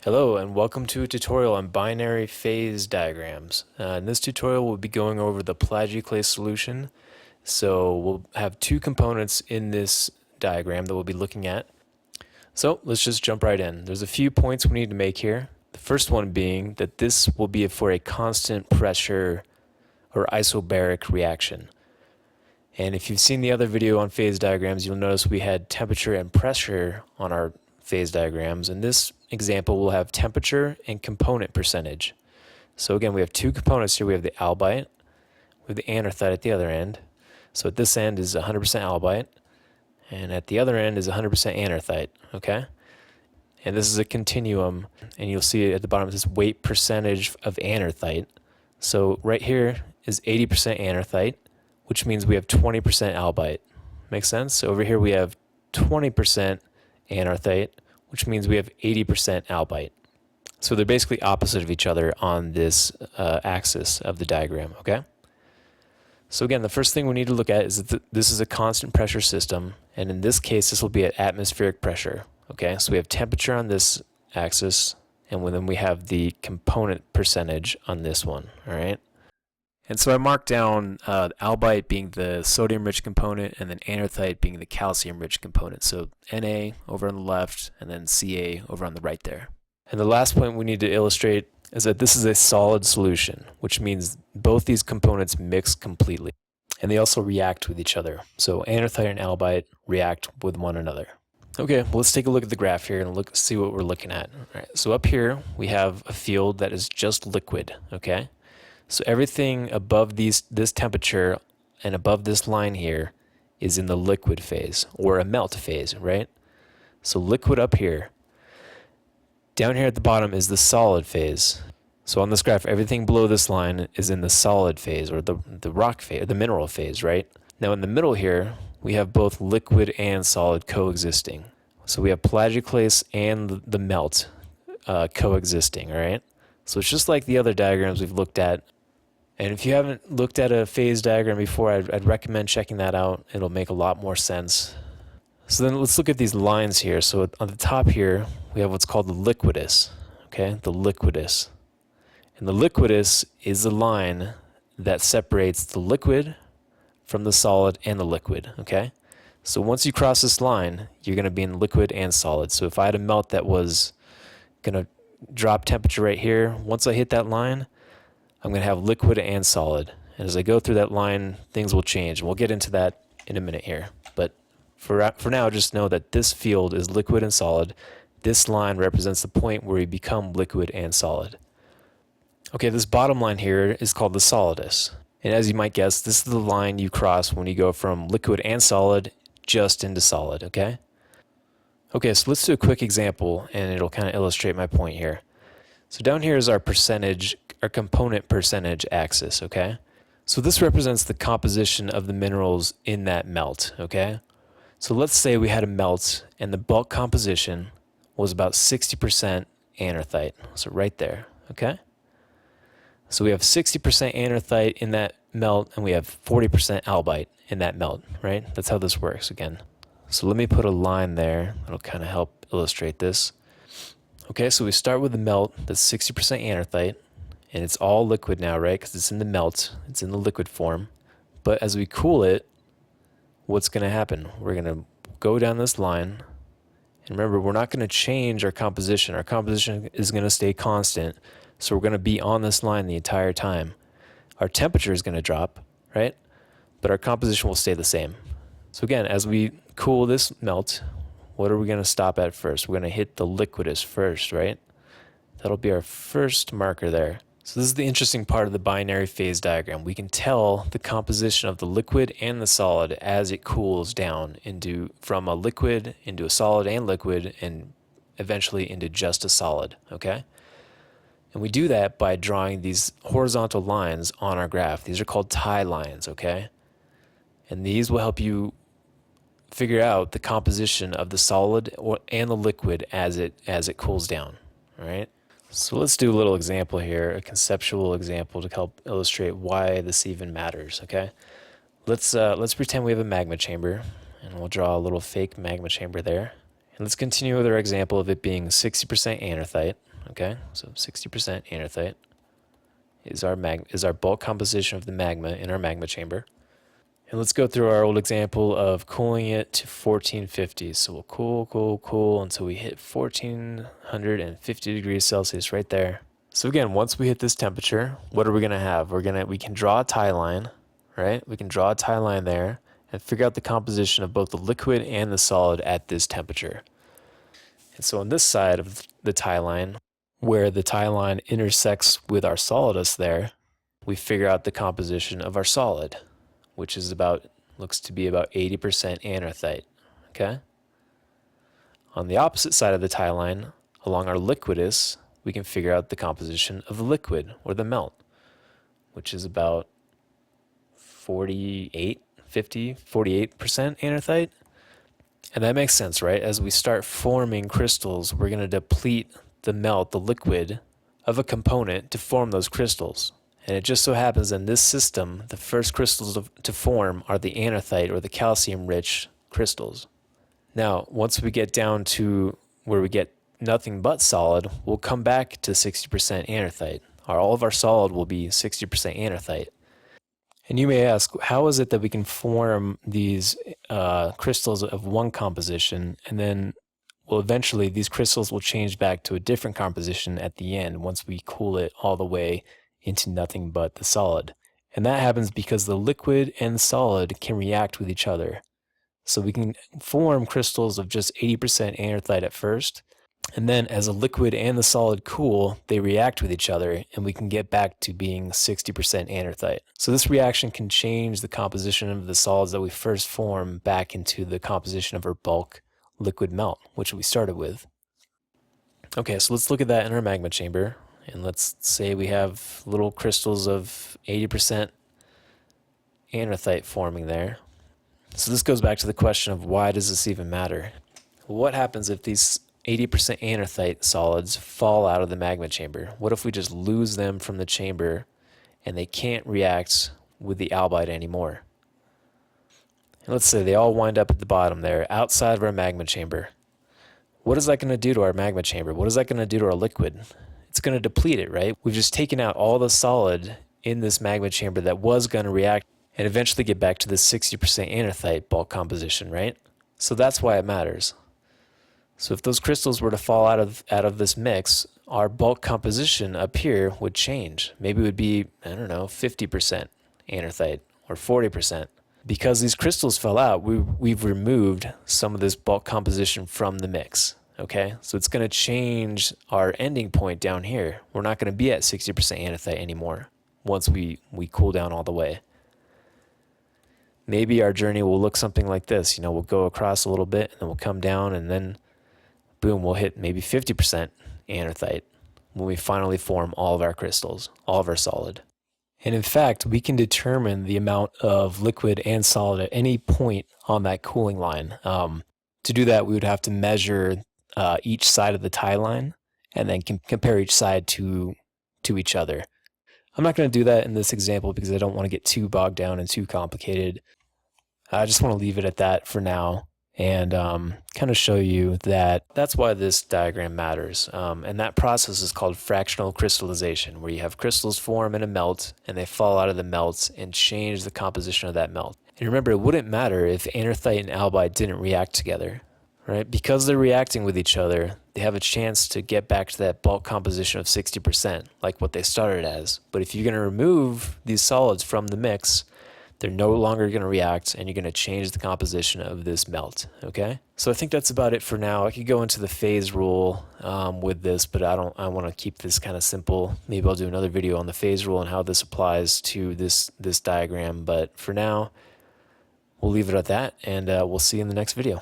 Hello and welcome to a tutorial on binary phase diagrams. In this tutorial we'll be going over the Plagioclase solution. So we'll have two components in this diagram that we'll be looking at. So let's just jump right in. There's a few points we need to make here. The first one being that this will be for a constant pressure or isobaric reaction. And if you've seen the other video on phase diagrams, you'll notice we had temperature and pressure on our phase diagrams. In this example, we'll have temperature and component percentage. So again, we have two components here. We have the albite with the anorthite at the other end. So at this end is 100% albite, and at the other end is 100% anorthite, okay? And this is a continuum, and you'll see at the bottom it says weight percentage of anorthite. So right here is 80% anorthite, which means we have 20% albite. Make sense? So over here we have 20% anorthite, which means we have 80% albite. So they're basically opposite of each other on this axis of the diagram, okay? So again, the first thing we need to look at is that this is a constant pressure system, and in this case, this will be at atmospheric pressure, okay? So we have temperature on this axis, and then we have the component percentage on this one, all right? And so I marked down albite being the sodium-rich component and then anorthite being the calcium-rich component. So Na over on the left and then Ca over on the right there. And the last point we need to illustrate is that this is a solid solution, which means both these components mix completely. And they also react with each other. So anorthite and albite react with one another. Okay, well, let's take a look at the graph here and see what we're looking at. All right, so up here we have a field that is just liquid, okay? So everything above this temperature and above this line here is in the liquid phase or a melt phase, right? So liquid up here. Down here at the bottom is the solid phase. So on this graph, everything below this line is in the solid phase or the rock phase, or the mineral phase, right? Now in the middle here, we have both liquid and solid coexisting. So we have plagioclase and the melt coexisting, all right? So it's just like the other diagrams we've looked at. And if you haven't looked at a phase diagram before, I'd recommend checking that out. It'll make a lot more sense. So then let's look at these lines here. So on the top here, we have what's called the liquidus, okay? The liquidus. And the liquidus is the line that separates the liquid from the solid and the liquid, okay? So once you cross this line, you're going to be in liquid and solid. So if I had a melt that was going to drop temperature right here, once I hit that line, I'm going to have liquid and solid. And as I go through that line, things will change. We'll get into that in a minute here. But for now, just know that this field is liquid and solid. This line represents the point where we become liquid and solid. Okay, this bottom line here is called the solidus. And as you might guess, this is the line you cross when you go from liquid and solid just into solid, okay? Okay, so let's do a quick example, and it'll kind of illustrate my point here. So down here is our component percentage axis, okay? So this represents the composition of the minerals in that melt, okay? So let's say we had a melt and the bulk composition was about 60% anorthite. So right there, okay? So we have 60% anorthite in that melt and we have 40% albite in that melt, right? That's how this works again. So let me put a line there that'll kind of help illustrate this. Okay, so we start with the melt that's 60% anorthite. And it's all liquid now, right? Because it's in the melt. It's in the liquid form. But as we cool it, what's going to happen? We're going to go down this line. And remember, we're not going to change our composition. Our composition is going to stay constant. So we're going to be on this line the entire time. Our temperature is going to drop, right? But our composition will stay the same. So again, as we cool this melt, what are we going to stop at first? We're going to hit the liquidus first, right? That'll be our first marker there. So this is the interesting part of the binary phase diagram. We can tell the composition of the liquid and the solid as it cools down from a liquid into a solid and liquid and eventually into just a solid, okay? And we do that by drawing these horizontal lines on our graph. These are called tie lines, okay? And these will help you figure out the composition of the solid and the liquid as it cools down, all right? So let's do a little example here, a conceptual example to help illustrate why this even matters, okay? Let's pretend we have a magma chamber, and we'll draw a little fake magma chamber there. And let's continue with our example of it being 60% anorthite, Okay, so 60% anorthite is our bulk composition of the magma in our magma chamber. And let's go through our old example of cooling it to 1450. So we'll cool until we hit 1450 degrees Celsius right there. So again, once we hit this temperature, what are we gonna have? We can draw a tie line, right? We can draw a tie line there and figure out the composition of both the liquid and the solid at this temperature. And so on this side of the tie line, where the tie line intersects with our solidus there, we figure out the composition of our solid, which is looks to be about 80% anorthite, okay? On the opposite side of the tie line, along our liquidus, we can figure out the composition of the liquid, or the melt, which is about 48% anorthite. And that makes sense, right? As we start forming crystals, we're going to deplete the melt, the liquid, of a component to form those crystals. And it just so happens in this system, the first crystals to form are the anorthite, or the calcium-rich crystals. Now, once we get down to where we get nothing but solid, we'll come back to 60% anorthite. All of our solid will be 60% anorthite. And you may ask, how is it that we can form these crystals of one composition, and then, well, eventually these crystals will change back to a different composition at the end once we cool it all the way into nothing but the solid? And that happens because the liquid and the solid can react with each other. So we can form crystals of just 80% anorthite at first, and then as a liquid and the solid cool, they react with each other, and we can get back to being 60% anorthite. So this reaction can change the composition of the solids that we first form back into the composition of our bulk liquid melt, which we started with. Okay, so let's look at that in our magma chamber, and let's say we have little crystals of 80% anorthite forming there. So this goes back to the question of, why does this even matter? What happens if these 80% anorthite solids fall out of the magma chamber? What if we just lose them from the chamber and they can't react with the albite anymore? And let's say they all wind up at the bottom there, outside of our magma chamber. What is that going to do to our magma chamber? What is that going to do to our liquid? It's going to deplete it, right? We've just taken out all the solid in this magma chamber that was going to react and eventually get back to the 60% anorthite bulk composition, right? So that's why it matters. So if those crystals were to fall out of this mix, our bulk composition up here would change. Maybe it would be, 50% anorthite or 40%. Because these crystals fell out, we've removed some of this bulk composition from the mix, okay? So it's going to change our ending point down here. We're not going to be at 60% anorthite anymore once we cool down all the way. Maybe our journey will look something like this. We'll go across a little bit, and then we'll come down, and then boom, we'll hit maybe 50% anorthite when we finally form all of our crystals, all of our solid. And in fact, we can determine the amount of liquid and solid at any point on that cooling line. To do that, we would have to measure each side of the tie line and then compare each side to each other. I'm not going to do that in this example because I don't want to get too bogged down and too complicated. I just want to leave it at that for now and kind of show you that that's why this diagram matters. And that process is called fractional crystallization, where you have crystals form in a melt and they fall out of the melt and change the composition of that melt. And remember, it wouldn't matter if anorthite and albite didn't react together, right? Because they're reacting with each other, they have a chance to get back to that bulk composition of 60%, like what they started as. But if you're going to remove these solids from the mix, they're no longer going to react, and you're going to change the composition of this melt, okay? So I think that's about it for now. I could go into the phase rule with this, but I want to keep this kind of simple. Maybe I'll do another video on the phase rule and how this applies to this diagram. But for now, we'll leave it at that, and we'll see you in the next video.